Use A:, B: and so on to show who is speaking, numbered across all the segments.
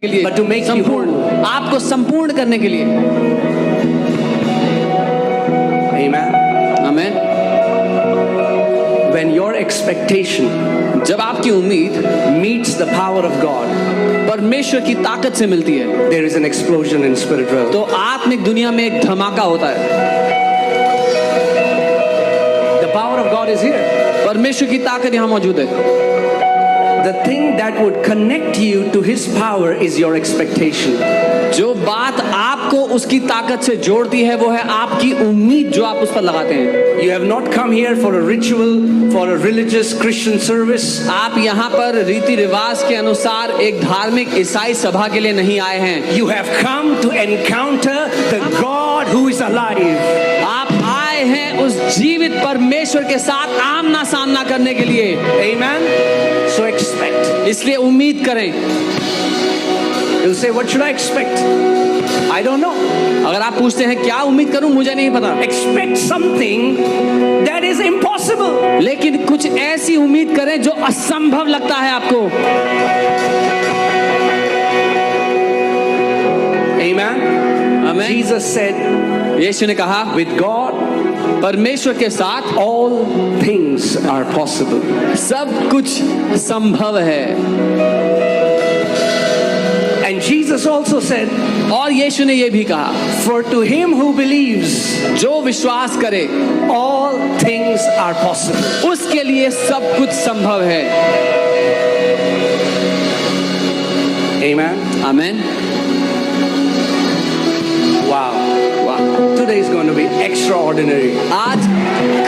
A: के लिए,
B: but to make you
A: संपूर्ण,
B: whole.
A: आपको संपूर्ण करने के लिए।
B: Amen.
A: Amen.
B: When your expectation
A: जब आपकी उम्मीद
B: meets the power of God,
A: परमेश्वर की ताकत से मिलती है,
B: there is an explosion in spirit realm.
A: तो आत्मिक दुनिया में एक धमाका होता है।
B: The power of God is here.
A: परमेश्वर की ताकत यहाँ मौजूद है।
B: The thing that would connect you to His power is your expectation.
A: जो बात आपको उसकी ताकत से जोड़ती है वो है आपकी उम्मीद जो आप उस पर लगाते हैं।
B: You have not come here for a ritual, for a religious Christian service.
A: आप यहाँ पर रीति रिवाज के अनुसार एक धार्मिक ईसाई सभा के लिए नहीं आए हैं।
B: You have come to encounter the God who is alive.
A: आप आए हैं उस जीवित परमेश्वर के साथ आमना सामना करने के लिए।
B: Amen. So expect.
A: इसलिए उम्मीद करें।
B: You say, what should I expect? I don't know.
A: अगर आप पूछते हैं क्या उम्मीद करूं, मुझे नहीं पता।
B: Expect something that is impossible.
A: लेकिन कुछ ऐसी उम्मीद करें जो असंभव लगता है आपको।
B: Amen.
A: Amen.
B: Jesus said,
A: यीशु ने कहा,
B: with God,
A: परमेश्वर के साथ
B: all things are possible.
A: सब कुछ संभव है।
B: And Jesus also said,
A: और यीशु ने ये भी कहा,
B: for to him who believes,
A: जो विश्वास करे
B: all things are possible.
A: उसके लिए सब कुछ संभव है।
B: Amen.
A: आमेन।
B: Wow.
A: वाह,
B: Today is going to be extraordinary.
A: आज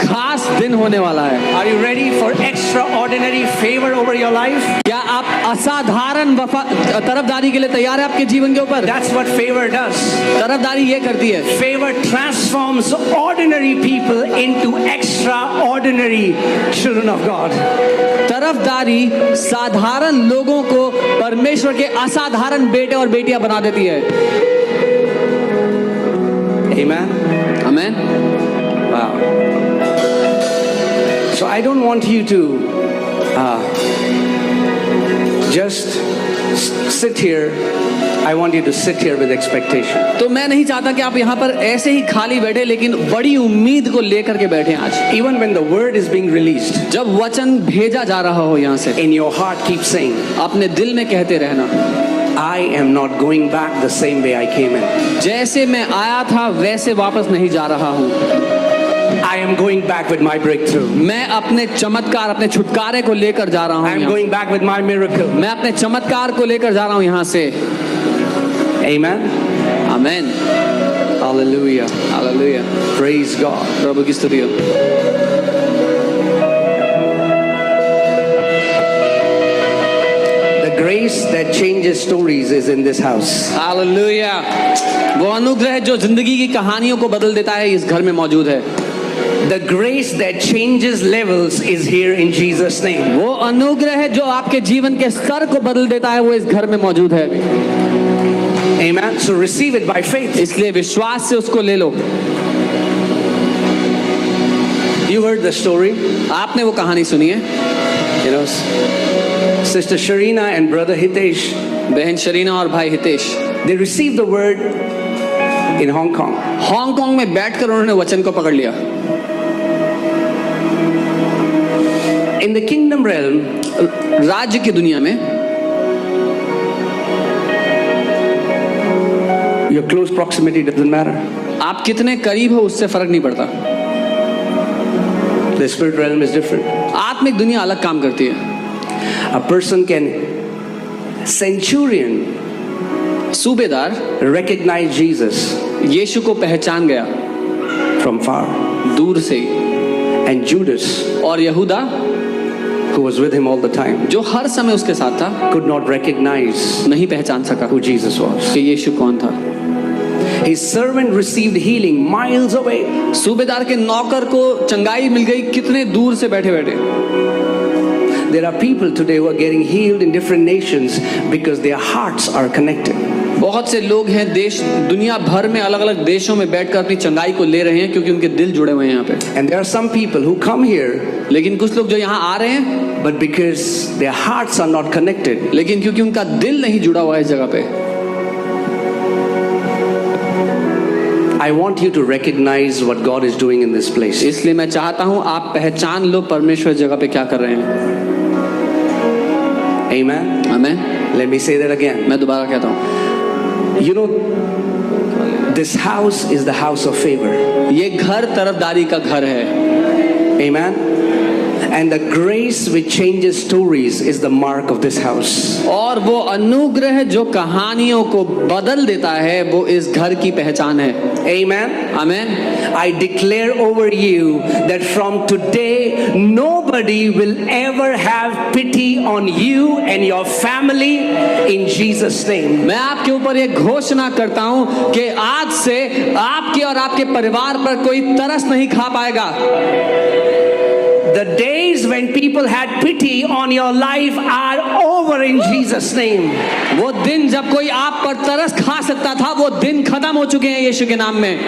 A: खास दिन होने वाला है।
B: Are you ready for extraordinary favor over your life?
A: क्या आप असाधारण तरफदारी के लिए तैयार हैं आपके जीवन के ऊपर?
B: That's what favor does.
A: तरफदारी ये करती है।
B: Favor transforms ordinary people into extraordinary children of God.
A: तरफदारी साधारण लोगों को परमेश्वर के असाधारण बेटे और बेटियां बना देती है।
B: Amen.
A: Amen.
B: Wow. So I don't want you to just sit here. I want you to sit here with expectation.
A: तो मैं नहीं चाहता कि आप यहाँ पर ऐसे ही खाली बैठे, लेकिन बड़ी उम्मीद को लेकर के बैठे आज।
B: Even when the word is being released,
A: जब वचन भेजा जा रहा हो यहाँ से,
B: in your heart keep saying,
A: अपने दिल में कहते रहना,
B: I am not going back the same way I came in.
A: जैसे मैं आया था वैसे वापस नहीं जा रहा हूँ।
B: I am going back with my breakthrough.
A: मैं अपने चमत्कार, अपने छुटकारे को लेकर जा रहा हूँ।
B: I am going back with my miracle.
A: मैं अपने चमत्कार को लेकर जा रहा हूँ यहाँ से।
B: Amen.
A: आमेन।
B: Hallelujah.
A: हालेलुया।
B: Praise God.
A: प्रभु की स्तुति हो।
B: The grace that changes stories is in this house.
A: Hallelujah. वो अनुग्रह जो जिंदगी की कहानियों को बदल देता है इस घर में मौजूद है।
B: The grace that changes levels is here in Jesus' name.
A: वो अनुग्रह जो आपके जीवन के स्तर को बदल देता है वो इस घर में मौजूद है।
B: Amen. So receive it by faith.
A: इसलिए विश्वास से उसको ले लो।
B: You heard the story.
A: आपने वो कहानी सुनी है,
B: You know, Sister Sharina and Brother Hitesh,
A: बहन शरीना और भाई Hitesh,
B: they received the word in Hong Kong.
A: Hong Kong में बैठकर उन्होंने वचन को पकड़ लिया।
B: In the kingdom realm,
A: राज्य की दुनिया में
B: your close proximity doesn't matter.
A: आप कितने करीब हो उससे फर्क नहीं पड़ता।
B: The spirit realm is different.
A: आत्मिक दुनिया अलग काम करती है।
B: A person can, centurion,
A: सूबेदार
B: recognize Jesus
A: यीशु को पहचान गया
B: from far.
A: दूर से ही,
B: And Judas,
A: और यहूदा
B: who was with him all the time,
A: जो हर समय उसके साथ था
B: could not recognize
A: नहीं पहचान सका
B: who Jesus was.
A: कि यीशु कौन था।
B: His servant received healing miles away.
A: सूबेदार के नौकर को चंगाई मिल गई कितने दूर से बैठे बैठे।
B: There are people today who are getting healed in different nations because their hearts are connected.
A: बहुत से लोग हैं देश दुनिया भर में अलग अलग देशों में बैठकर अपनी चंगाई को ले रहे हैं क्योंकि उनके दिल जुड़े हुए हैं यहाँ पे।
B: And there are some people who come here,
A: लेकिन कुछ लोग जो यहाँ आ रहे हैं,
B: but because their hearts are not connected,
A: लेकिन क्योंकि उनका दिल नहीं जुड़ा हुआ है इस जगह पे।
B: I want you to recognize what God is doing in this place.
A: इसलिए मैं चाहता हूँ आप पहचान लो परमेश्वर इस जगह पे क्या कर रहे हैं।
B: Amen.
A: आमीन।
B: Let me say that again.
A: मैं दोबारा कहता हूँ,
B: You know, this house is the house of favor.
A: ये घर तरफदारी का घर है।
B: Amen. And the grace which changes stories is the mark of this house.
A: और वो अनुग्रह जो कहानियों को बदल देता है वो इस घर की पहचान है।
B: Amen.
A: आमीन।
B: I declare over you that from today nobody will ever have pity on you and your family in Jesus' name.
A: मैं आपके ऊपर ये घोषणा करता हूँ कि आज से आपके और आपके परिवार पर कोई तरस नहीं खा पाएगा।
B: The days when people had pity on your life are over in Jesus' name.
A: वो दिन जब कोई आप पर तरस खा सकता था वो दिन खत्म हो चुके हैं यीशु के नाम में।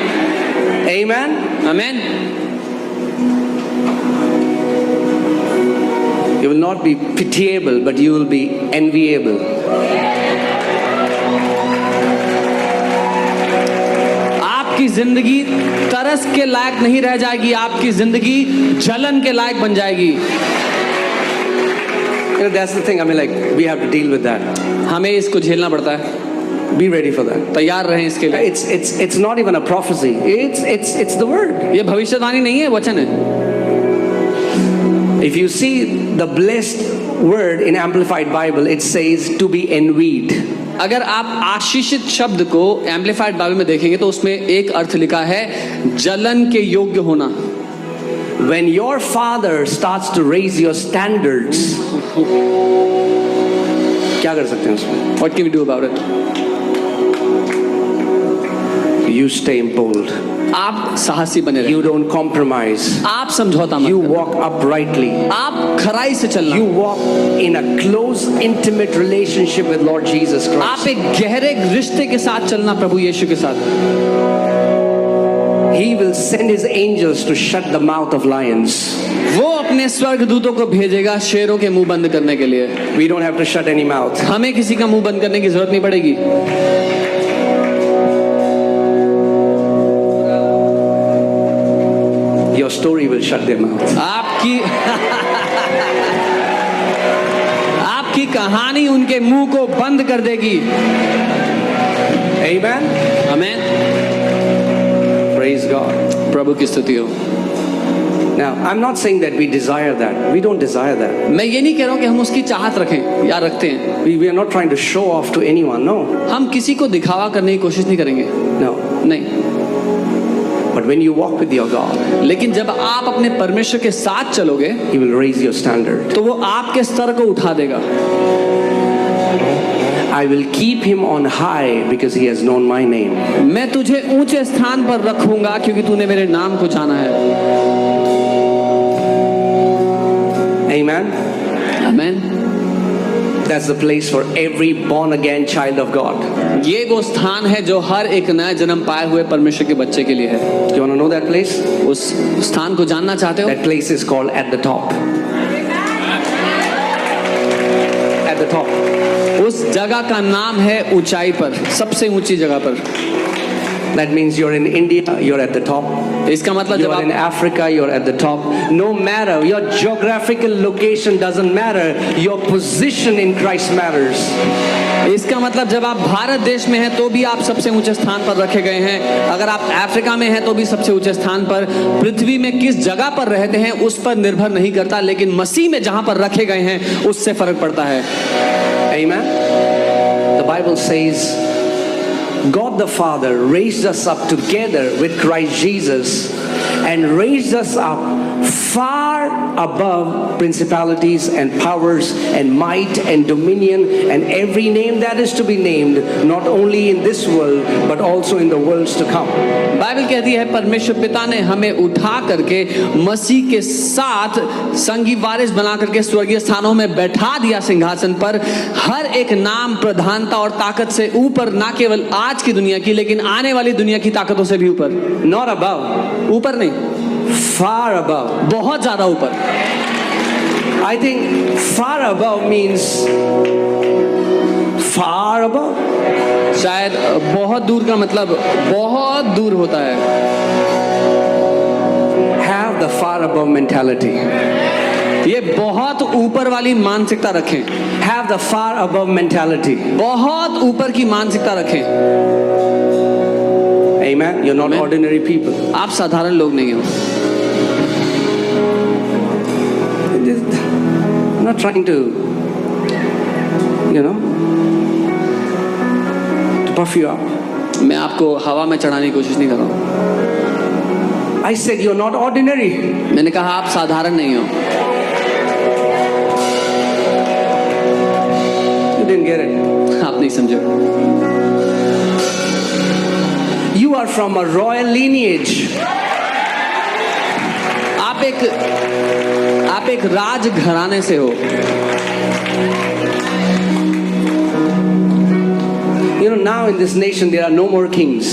B: Amen.
A: आमीन।
B: You will not be pitiable, but you will be enviable.
A: आपकी जिंदगी तरस के लायक नहीं रह जाएगी, आपकी जिंदगी जलन के लायक बन जाएगी।
B: You know, that's the thing. I mean, like, we have to deal with that.
A: हमें इसको झेलना पड़ता है।
B: Be ready for that.
A: तैयार रहें इसके लिए।
B: It's not even a prophecy. It's the word.
A: ये भविष्यवाणी नहीं है, वचन है।
B: If you see the blessed word in Amplified Bible, it says to be envied.
A: अगर आप आशीषित शब्द को एम्पलीफाइड बाइबल में देखेंगे तो उसमें एक अर्थ लिखा है जलन के योग्य होना।
B: When your father starts to raise your standards, क्या कर सकते हैं उसमें?
A: What can we do about it?
B: You stay bold.
A: आप साहसी बने रहे।
B: You don't compromise.
A: आप समझौता मत
B: You
A: करो।
B: walk uprightly.
A: आप खराई से चलना।
B: You walk in a close, intimate relationship with Lord Jesus Christ.
A: आप एक गहरे रिश्ते के साथ चलना प्रभु यीशु के साथ।
B: He will send his angels to shut the mouth of lions.
A: वो अपने स्वर्गदूतों को भेजेगा शेरों के मुंह बंद करने के लिए।
B: We don't have to shut any mouth.
A: हमें किसी का मुंह बंद करने की जरूरत नहीं पड़ेगी।
B: Your story will shut their mouth.
A: आपकी कहानी उनके मुंह को बंद कर देगी।
B: Amen.
A: आमीन।
B: Praise God.
A: प्रभु की स्तुति हो।
B: Now, I'm not saying that we desire that. We don't desire that.
A: मैं ये नहीं कह रहा हूँ कि हम उसकी चाहत रखें या रखते हैं।
B: We are not trying to show off to anyone. No.
A: हम किसी को दिखावा करने की कोशिश नहीं करेंगे।
B: No.
A: नहीं।
B: But when you walk with your God,
A: लेकिन जब आप अपने परमेश्वर के साथ चलोगे
B: He will raise your standard.
A: तो वो आपके स्तर को उठा देगा।
B: I will keep him on high because he has known my name.
A: मैं तुझे ऊंचे स्थान पर रखूंगा क्योंकि तूने मेरे नाम को जाना है।
B: Amen.
A: आमीन।
B: That's the place for every born again child of God.
A: ये वो स्थान है जो हर एक नया जन्म पाए हुए परमेश्वर के बच्चे के लिए है।
B: Do you want to know that place?
A: उस स्थान को जानना चाहते हो?
B: That place is called at the top. At the top.
A: उस जगह का नाम है ऊंचाई पर, सबसे ऊंची जगह पर।
B: That means you're in India, you're at the top.
A: इसका मतलब जब
B: You're in
A: आप
B: Africa, you're at the top. No matter, your geographical location doesn't matter. Your position in Christ matters.
A: इसका मतलब जब आप भारत देश में हैं तो भी आप सबसे ऊंचे स्थान पर रखे गए हैं। अगर आप अफ्रीका में हैं तो भी सबसे ऊंचे स्थान पर। पृथ्वी में किस जगह पर रहते हैं उस पर निर्भर नहीं करता, लेकिन मसीह में जहां पर रखे गए हैं उससे फर्क पड़ता है।
B: Amen. The Bible says God the Father raised us up together with Christ Jesus and raised us up far above principalities and powers and might and dominion and every name that is to be named, not only in this world but also in the worlds to come.
A: Bible कहती है परमेश्वर पिता ने हमें उठा करके मसीह के साथ संगी वारिस बना करके स्वर्गीय स्थानों में बैठा दिया सिंहासन पर। हर एक नाम, प्रधानता और ताकत से ऊपर, ना केवल आज की दुनिया की लेकिन आने वाली दुनिया की ताकतों से भी ऊपर।
B: Not above,
A: ऊपर नहीं,
B: far above.
A: बहुत ज्यादा ऊपर।
B: I think far above means far above.
A: शायद बहुत दूर का मतलब बहुत दूर होता है।
B: Have the far above mentality.
A: ये बहुत ऊपर वाली मानसिकता रखें।
B: Have the far above mentality.
A: बहुत ऊपर की मानसिकता रखें।
B: Amen. You're not
A: Amen.
B: ordinary people.
A: आप साधारण लोग नहीं हो।
B: I'm not trying to, to puff you up.
A: मैं आपको हवा में चढ़ाने की कोशिश नहीं कर रहा हूँ।
B: I said you're not ordinary.
A: मैंने कहा आप साधारण नहीं हो।
B: You didn't get it.
A: आप नहीं समझे।
B: You are from a royal lineage.
A: आप एक राज घराने से हो।
B: Now in this nation there are no more kings.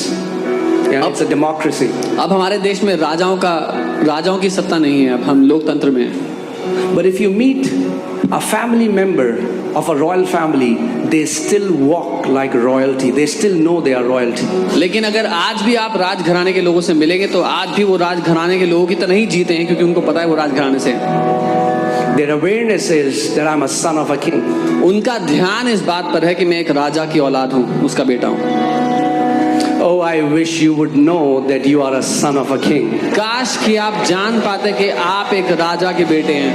B: It's a democracy.
A: अब हमारे देश में राजाओं की सत्ता नहीं है, अब हम लोकतंत्र में हैं।
B: But if you meet a family member of a royal family, they still walk like royalty. They still know they are royalty.
A: लेकिन अगर आज भी आप राजघराने के लोगों से मिलेंगे तो आज भी वो राजघराने के लोगों की तरह ही जीते हैं, क्योंकि उनको पता है वो राजघराने से हैं।
B: Their awareness is that I'm a son of a king.
A: उनका ध्यान इस बात पर है कि मैं एक राजा की औलाद हूँ, उसका बेटा हूँ।
B: Oh, I wish you would know that you are a son of a king.
A: काश कि आप जान पाते कि आप एक राजा के बेटे हैं।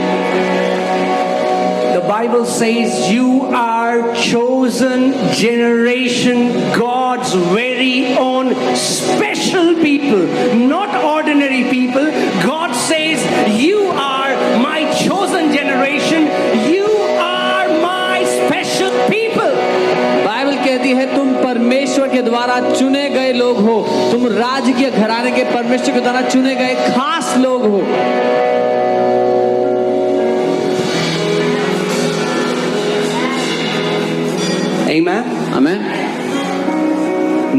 B: The Bible says you are chosen generation, God's very own special people, not ordinary people. God says you are my chosen generation, you are my special people.
A: Bible कहती है तुम परमेश्वर के द्वारा चुने गए लोग हो, तुम राज के घराने के परमेश्वर के द्वारा चुने गए खास लोग हो।
B: Amen.
A: Amen.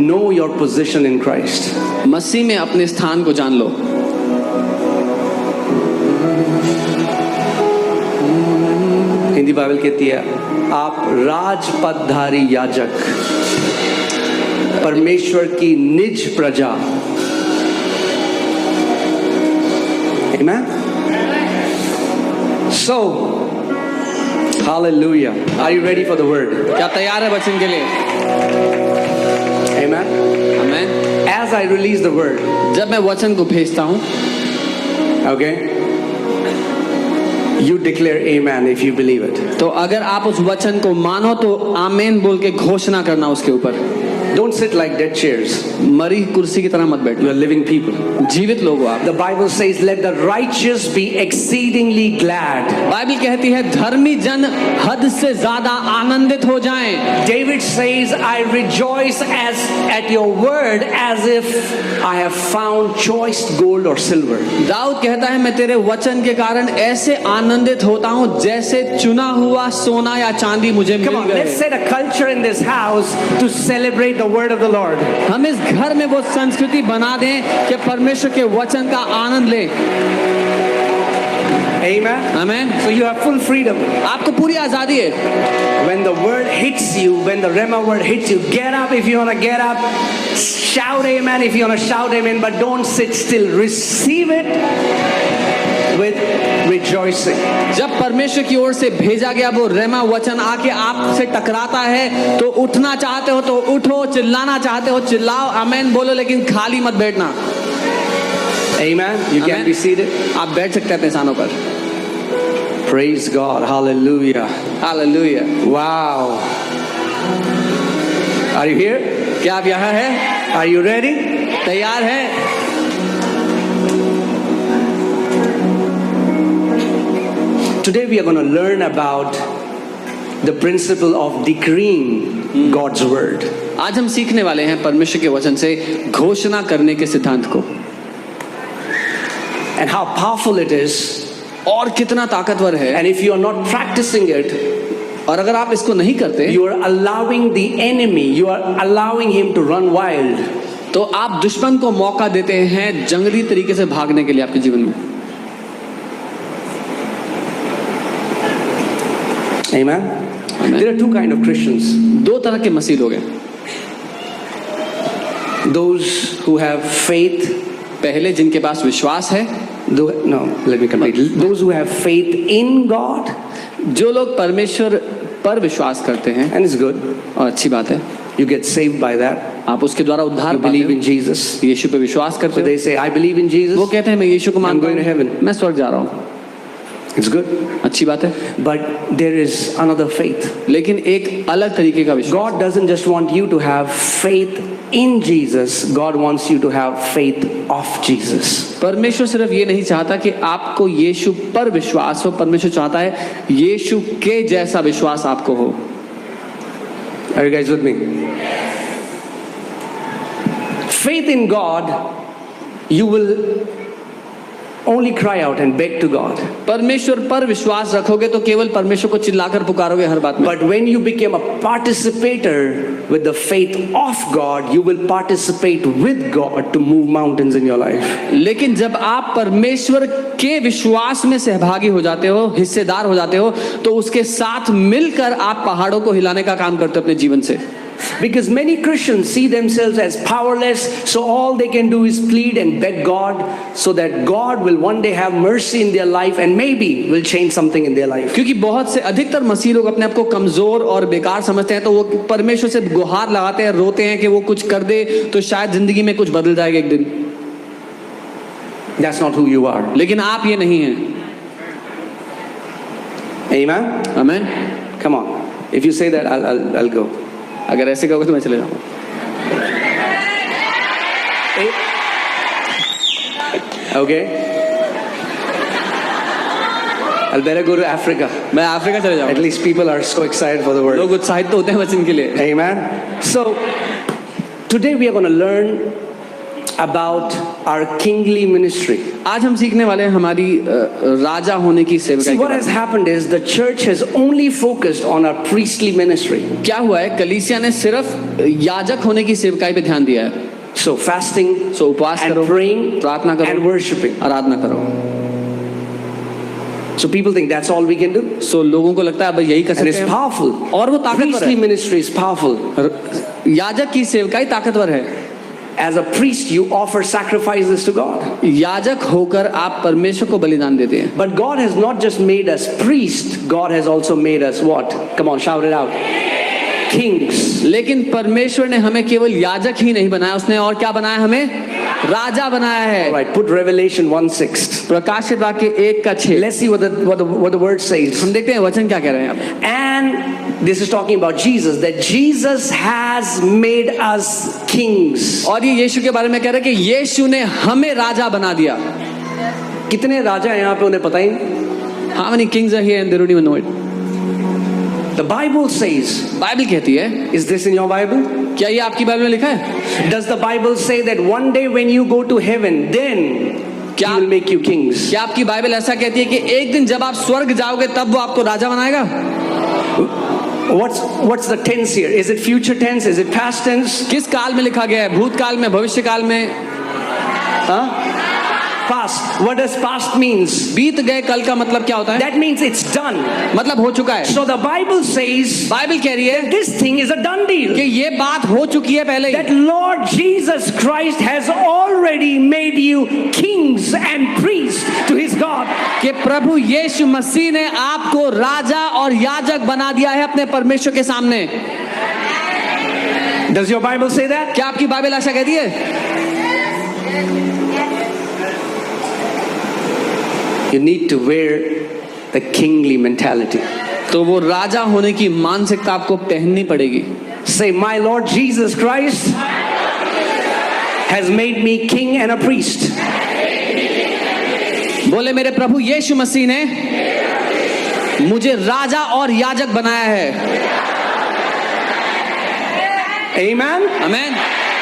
B: Know your position in Christ.
A: मसीह में अपने स्थान को जान लो।
B: हिंदी बाइबल कहती है आप राजपदधारी याजक, परमेश्वर की निज प्रजा। Amen. So, hallelujah. Are you ready for the word?
A: क्या तैयार है वचन के लिए?
B: Amen.
A: Amen.
B: As I release the word,
A: जब मैं वचन को भेजता हूँ,
B: okay, you declare amen if you believe it.
A: तो अगर आप उस वचन को मानो तो आमीन बोल के घोषणा करना उसके ऊपर।
B: Don't sit like dead chairs.
A: मरी कुर्सी की तरह मत बैठो।
B: You are living people.
A: जीवित लोग हो आप।
B: The Bible says, "Let the righteous be exceedingly glad."
A: Bible कहती है धर्मी जन हद से ज्यादा आनंदित हो जाएं।
B: David says, "I rejoice as at your word, as if I have found choice gold or silver."
A: Dawood कहता है मैं तेरे वचन के कारण ऐसे आनंदित होता हूँ जैसे चुना हुआ सोना या चांदी मुझे
B: Come
A: मिल
B: on, let's
A: गए।
B: set a culture in this house to celebrate the word of the Lord.
A: हम इस घर में वो संस्कृति बना दें कि परमेश्वर के वचन का आनंद ले।
B: Amen.
A: आमीन।
B: So you have full freedom.
A: आपको पूरी आजादी है।
B: When the word hits you, when the Rhema word hits you, get up if you want to get up. Shout amen if you want to shout amen, but don't sit still. Receive it with rejoicing.
A: जब परमेश्वर की ओर से भेजा गया वो रेमा वचन आके आपसे टकराता है तो उठना चाहते हो तो उठो, चिल्लाना चाहते हो चिल्लाओ, आमीन बोलो, लेकिन खाली मत बैठना।
B: Amen. You can
A: Amen.
B: be seated.
A: आप बैठ सकते हैं अपने स्थानों पर।
B: Praise God. Hallelujah.
A: Hallelujah.
B: Wow. Are you here?
A: क्या आप यहाँ हैं?
B: Are you ready?
A: तैयार हैं?
B: today we are going to learn about the principle of decreeing God's word.
A: आज हम सीखने वाले हैं परमेश्वर के वचन से घोषणा करने के सिद्धांत को,
B: And how powerful it is.
A: और कितना ताकतवर है।
B: And if you are not practicing it,
A: और अगर आप इसको नहीं करते,
B: you are allowing the enemy, you are allowing him to run wild.
A: तो आप दुश्मन को मौका देते हैं जंगली तरीके से भागने के लिए आपके जीवन में।
B: Amen? There are two kind of Christians.
A: दो तरह के मसीह लोग हैं।
B: Those who have faith.
A: पहले जिनके पास विश्वास है,
B: No, let me complete. Those who have faith in God.
A: जो लोग परमेश्वर पर विश्वास करते हैं,
B: And it's good.
A: और अच्छी बात है,
B: You get saved by that.
A: आप उसके द्वारा उद्धार
B: You
A: पाते
B: believe in
A: हो,
B: Jesus.
A: यीशु पे विश्वास
B: So
A: करते
B: they say, I believe in
A: हो।
B: Jesus.
A: वो कहते हैं मैं यीशु को मानता
B: I'm going to
A: हूँ,
B: heaven.
A: मैं स्वर्ग जा रहा हूँ।
B: It's good.
A: अच्छी बात है,
B: But there is another faith.
A: लेकिन एक अलग तरीके का विश्वास।
B: God doesn't just want you to have faith in Jesus. God wants you to have faith of Jesus.
A: परमेश्वर सिर्फ ये नहीं चाहता कि आपको यीशु पर विश्वास हो, परमेश्वर चाहता है यीशु के जैसा विश्वास आपको हो।
B: Are you guys with me? Faith in God, you will only cry out and beg to God.
A: परमेश्वर पर विश्वास रखोगे तो केवल परमेश्वर को चिल्लाकर पुकारोगे हर बात में।
B: But when you become a participator with the faith of God, you will participate with God to move mountains in your life.
A: लेकिन जब आप परमेश्वर के विश्वास में सहभागी हो जाते हो, हिस्सेदार हो जाते हो, तो उसके साथ मिलकर आप पहाड़ों को हिलाने का काम करते हो अपने जीवन से।
B: Because many Christians see themselves as powerless, so all they can do is plead and beg God so that God will one day have mercy in their life and maybe will change something in their life.
A: क्योंकि बहुत से अधिकतर मसीह लोग अपने आप को कमजोर और बेकार समझते हैं, तो वो परमेश्वर से गुहार लगाते हैं, रोते हैं कि वो कुछ कर दे तो शायद जिंदगी में कुछ बदल जाएगा एक दिन।
B: That's not who you are.
A: लेकिन आप ये नहीं हैं।
B: Amen?
A: आमीन।
B: Come on. If you say that, I'll go.
A: अगर ऐसे कहोगे तो मैं चले जाऊंगा।
B: Okay? I'll better go to Africa.
A: मैं अफ्रीका चले
B: At
A: जाऊंगा।
B: least people are so excited for the word.
A: लोग उत्साहित तो होते हैं वचन के लिए।
B: Amen? So, today we are going to learn about our kingly ministry.
A: आज हम सीखने वाले हैं हमारी राजा होने की
B: See,
A: सेवकाई के
B: what
A: बारे
B: has
A: में।
B: happened is the church has only focused on our priestly ministry.
A: क्या हुआ है, कलीसिया ने सिर्फ याजक होने की सेवकाई पे ध्यान दिया है।
B: So, fasting
A: सो उपवास
B: and
A: करो,
B: praying
A: प्रार्थना
B: and
A: करो,
B: worshiping.
A: आराधना करो।
B: So, people think that's all we can do.
A: सो लोगों को लगता है अब यही कर
B: And
A: सकते
B: it's
A: हैं,
B: powerful.
A: और वो ताकतवर
B: Priestly
A: है।
B: ministry is powerful.
A: याजक की सेवकाई ताकतवर है।
B: As a priest, you offer sacrifices to God.
A: याजक होकर आप परमेश्वर को बलिदान देते हैं।
B: But God has not just made us priests, God has also made us what? Come on, shout it out. Kings.
A: लेकिन परमेश्वर ने हमें केवल याजक ही नहीं बनाया, उसने और क्या बनाया, हमें राजा बनाया
B: All
A: है।
B: right, put Revelation 1:6.
A: प्रकाशित वाक्य 1:6।
B: Let's see what the word says.
A: हम देखते हैं वचन क्या कह रहे हैं आप।
B: And this is talking about Jesus, that Jesus has made us kings.
A: और ये यीशु के बारे में कह रहे हैं कि यीशु ने हमें राजा बना दिया।
B: कितने राजा हैं यहाँ पे उन्हें पता ही नहीं?
A: How many kings are here and they don't even know it?
B: The Bible says,
A: Bible कहती है,
B: is this in your Bible?
A: क्या ये आपकी बाइबल में लिखा है?
B: Does the Bible say that one day when you go to heaven, then He
A: क्या
B: will make you kings?
A: क्या आपकी बाइबल ऐसा कहती है कि एक दिन जब आप स्वर्ग जाओगे तब वो आपको राजा बनाएगा?
B: What's the tense here? Is it future tense? Is it past tense?
A: किस काल में लिखा गया है, भूतकाल में, भविष्य काल में?
B: Huh? Past. What does past means?
A: बीत गए कल का मतलब क्या होता है?
B: That means it's done.
A: मतलब हो चुका है।
B: So the Bible says
A: Bible कह रही है
B: this thing is a done deal.
A: कि ये बात हो चुकी है पहले
B: That
A: he,
B: Lord Jesus Christ has already made you kings and priests to His God.
A: कि प्रभु यीशु मसीह ने आपको राजा और याजक बना दिया है अपने परमेश्वर के सामने।
B: Does your Bible say that?
A: क्या आपकी बाइबल ऐसा कहती है?
B: You need to wear the kingly mentality.
A: तो वो राजा होने की मानसिकता आपको पहननी पड़ेगी।
B: Say, my Lord Jesus Christ has made me king and a priest.
A: बोले मेरे प्रभु यीशु मसीह ने मुझे राजा और याजक बनाया है।
B: Amen?
A: Amen.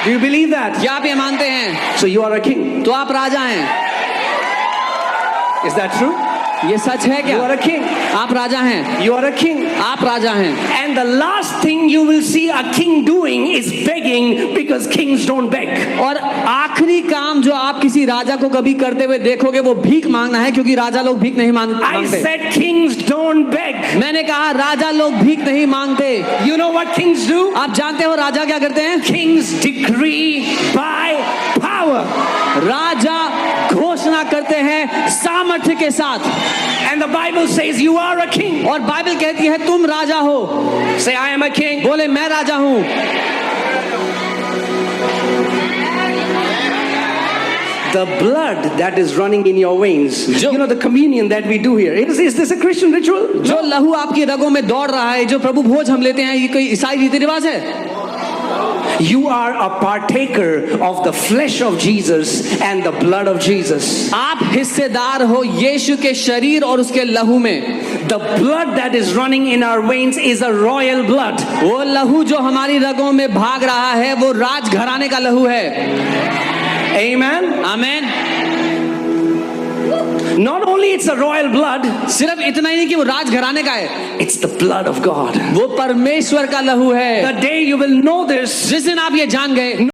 B: Do you believe that?
A: क्या आप ये मानते हैं?
B: So you are a king.
A: तो आप राजा हैं।
B: Is that true?
A: ये सच है
B: You are
A: क्या?
B: a king.
A: आप राजा हैं।
B: You are a king.
A: आप राजा हैं।
B: And the last thing you will see a king doing is begging, because kings don't beg.
A: और आखिरी काम जो आप किसी राजा को कभी करते हुए देखोगे वो भीख मांगना है, क्योंकि राजा लोग भीख नहीं
B: I
A: मांगते।
B: said kings don't beg.
A: मैंने कहा राजा लोग भीख नहीं मांगते।
B: You know what kings do?
A: आप जानते हो राजा क्या करते हैं?
B: Kings decree by power.
A: राजा घोषणा करते हैं सामर्थ्य के साथ।
B: And the Bible says you are a king.
A: और बाइबल कहती है तुम राजा हो।
B: Say I am a king.
A: बोले मैं राजा हूं।
B: The blood that is running in your veins.
A: Jo-
B: You know the communion that we do here. Is this a Christian ritual?
A: जो लहू आपकी रगों में दौड़ रहा है, जो प्रभु भोज हम लेते हैं, ये कोई ईसाई रीति रिवाज है?
B: You are a partaker of the flesh of Jesus and the blood of Jesus.
A: आप हिस्सेदार हो यीशु के शरीर और उसके लहू में।
B: The blood that is running in our veins is a royal blood.
A: वो लहू जो हमारी रगों में भाग रहा है वो राजघराने का लहू है।
B: Amen.
A: Amen.
B: Not only it's a royal blood,
A: सिर्फ इतना ही नहीं कि वो राजघराने का है,
B: it's the blood of God.
A: वो परमेश्वर का लहू है।
B: The day you will know this,
A: जिस दिन आप ये जान गए,